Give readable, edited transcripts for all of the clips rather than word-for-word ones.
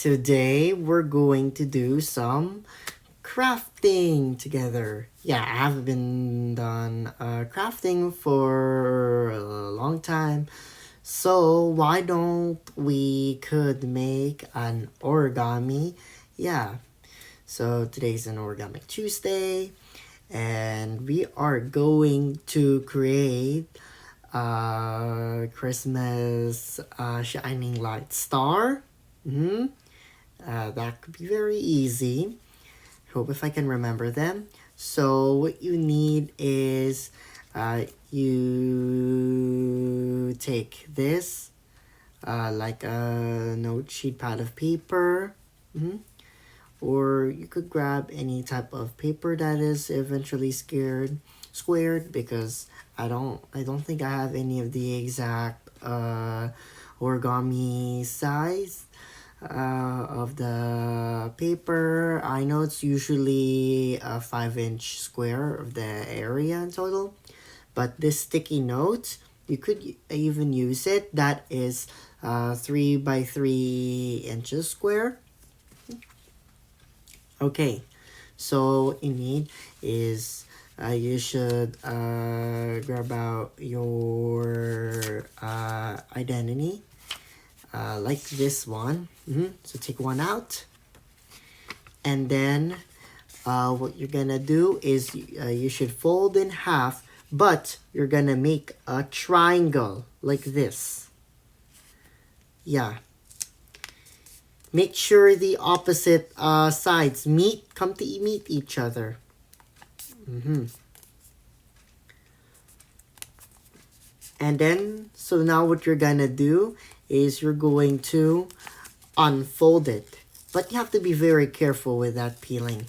Today we're going to do some crafting together. Yeah, I haven't been done crafting for a long time. So why don't we could make an origami? Yeah. So today's an origami Tuesday and we are going to create a Christmas shining light star. That could be very easy. Hope if I can remember them. So what you need is you take this like a note sheet pad of paper. Or you could grab any type of paper that is eventually squared because I don't think I have any of the exact origami size of the paper. I know it's usually a 5-inch square of the area in total, but this sticky note you could even use it. That is 3 by 3 inches square. Okay, so what you need is you should grab out your identity like this one. So take one out, and then what you're gonna do is you should fold in half, but you're gonna make a triangle like this. Yeah. Make sure the opposite sides come to meet each other. And then, so now what you're gonna do is you're going to unfold it. But you have to be very careful with that peeling.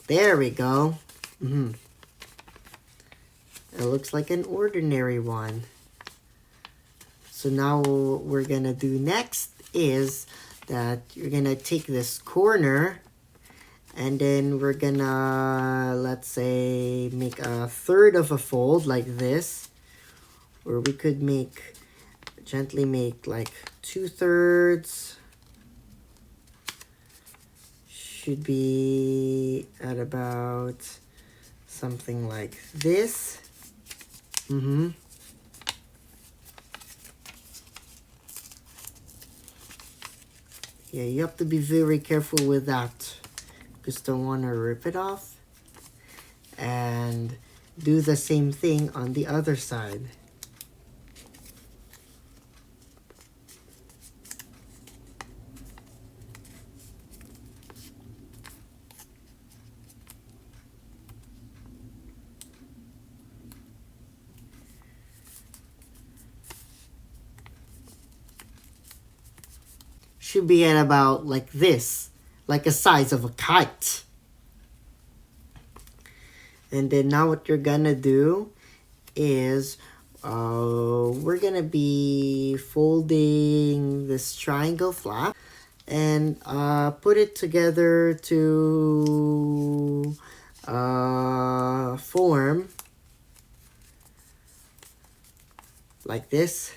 There we go. It looks like an ordinary one. So now what we're gonna do next is that you're gonna take this corner and then we're gonna, let's say, make a third of a fold like this, or we could gently make like 2/3. Should be at about something like this. Yeah, you have to be very careful with that because don't want to rip it off. And do the same thing on the other side. Should be at about like this, like a size of a kite. And then now what you're gonna do is we're gonna be folding this triangle flap and put it together to form like this.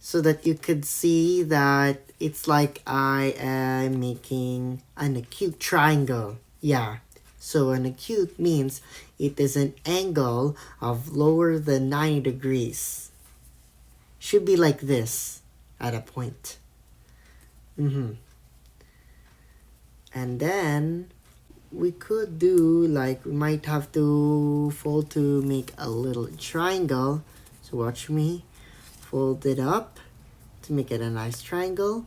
So that you could see that it's like I am making an acute triangle. Yeah. So an acute means it is an angle of lower than 90 degrees. Should be like this at a point. And then we could do like, we might have to fold to make a little triangle. So watch me. Fold it up to make it a nice triangle.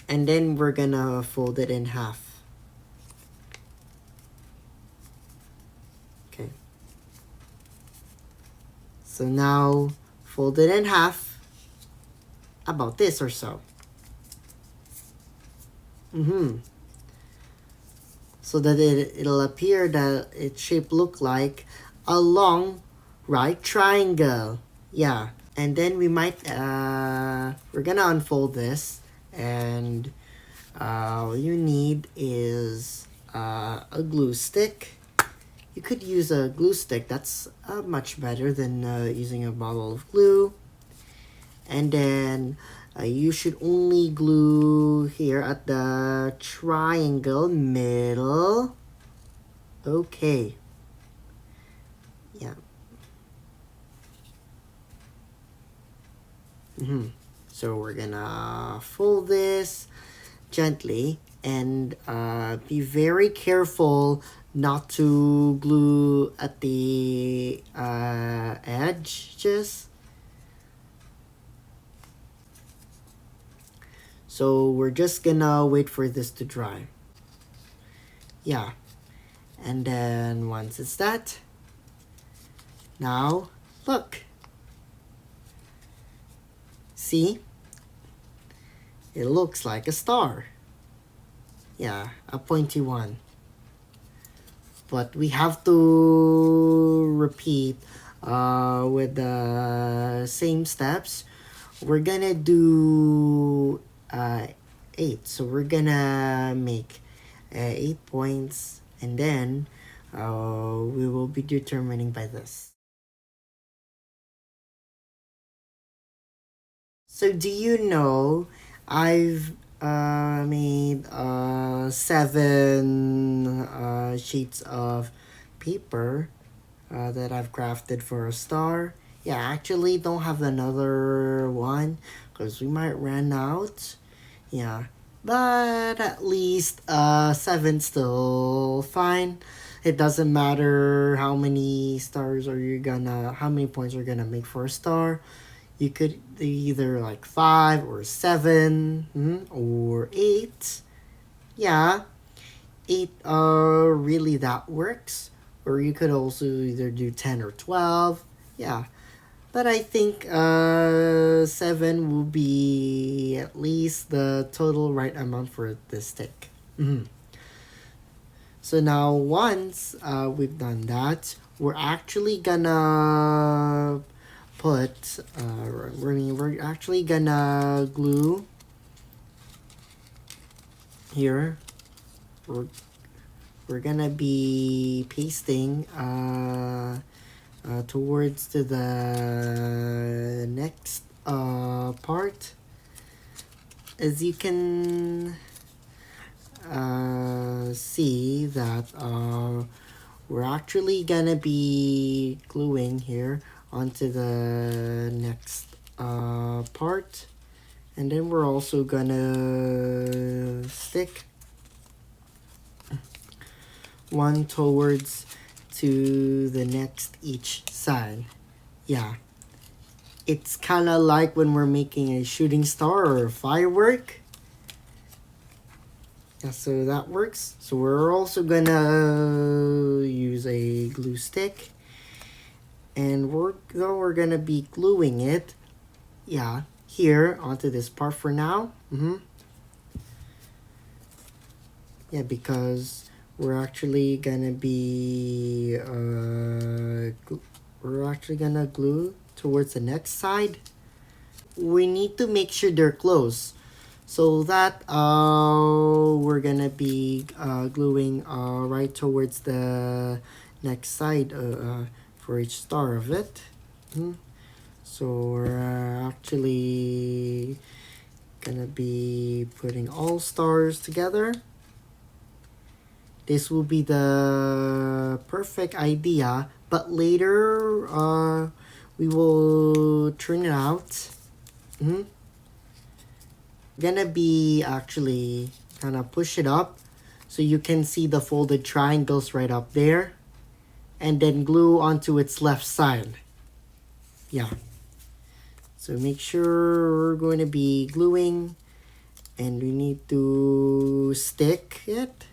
And then we're gonna fold it in half. Okay. So now fold it in half, about this or so. So that it'll appear that its shape look like a long right triangle. Yeah. And then we might we're gonna unfold this, and all you need is a glue stick you could use a glue stick. That's much better than using a bottle of glue. And then you should only glue here at the triangle middle. Okay. Yeah. So we're gonna fold this gently and be very careful not to glue at the edges. So we're just gonna wait for this to dry. Yeah. And then once it's that, now look. See? It looks like a star. Yeah, a pointy one. But we have to repeat with the same steps. We're gonna do 8. So we're gonna make 8 points, and then we will be determining by this. So do you know I've made 7 sheets of paper that I've crafted for a star. Yeah, actually don't have another one because we might run out. Yeah, but at least 7 still fine. It doesn't matter how many stars are you gonna, how many points you're gonna make for a star. You could either like 5 or 7 or 8. Yeah, 8 really that works. Or you could also either do 10 or 12. Yeah, but I think 7 will be at least the total right amount for this stick. So now once we've done that, we're actually gonna put we're actually gonna glue here. We're gonna be pasting towards to the next part. As you can see that we're actually gonna be gluing here onto the next part, and then we're also gonna stick one towards to the next each side. Yeah, it's kind of like when we're making a shooting star or a firework. Yeah, so that works. So we're also gonna use a glue stick, and we're gonna be gluing it, yeah, here onto this part for now. Yeah, because we're actually gonna be we're actually gonna glue towards the next side. We need to make sure they're close, so that we're gonna be gluing right towards the next side for each star of it. So we're actually gonna be putting all stars together. This will be the perfect idea, but later we will turn it out. Gonna be actually kind of push it up so you can see the folded triangles right up there, and then glue onto its left side. Yeah. So make sure we're going to be gluing, and we need to stick it.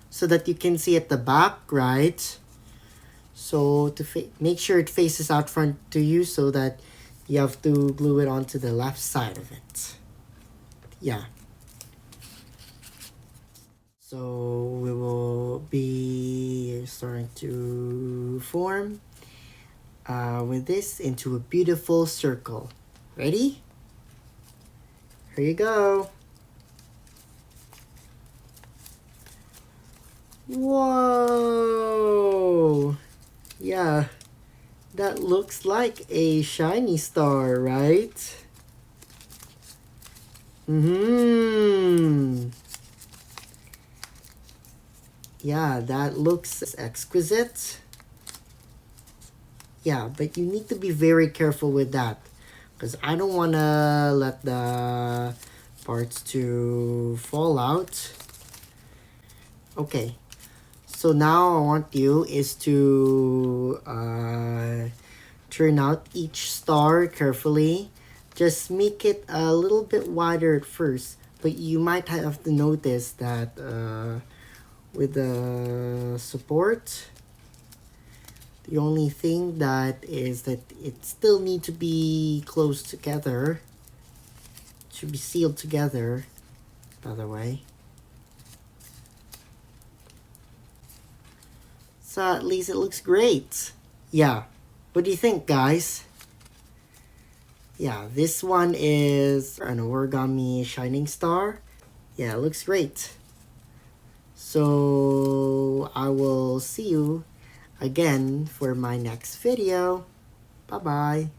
So that you can see at the back, right? So to make sure it faces out front to you, so that you have to glue it onto the left side of it. Yeah. So we will be starting to form with this into a beautiful circle. Ready? Here you go. Whoa! Yeah, that looks like a shiny star, right? Mm-hmm. Yeah, that looks exquisite. Yeah, but you need to be very careful with that. Because I don't want to let the parts to fall out. Okay, so now I want you is to turn out each star carefully. Just make it a little bit wider at first, but you might have to notice that with the support, the only thing that is that it still need to be close together. It should be sealed together, by the way. So at least it looks great. Yeah. What do you think, guys? Yeah, this one is an origami shining star. Yeah, it looks great. So I will see you again for my next video. Bye bye.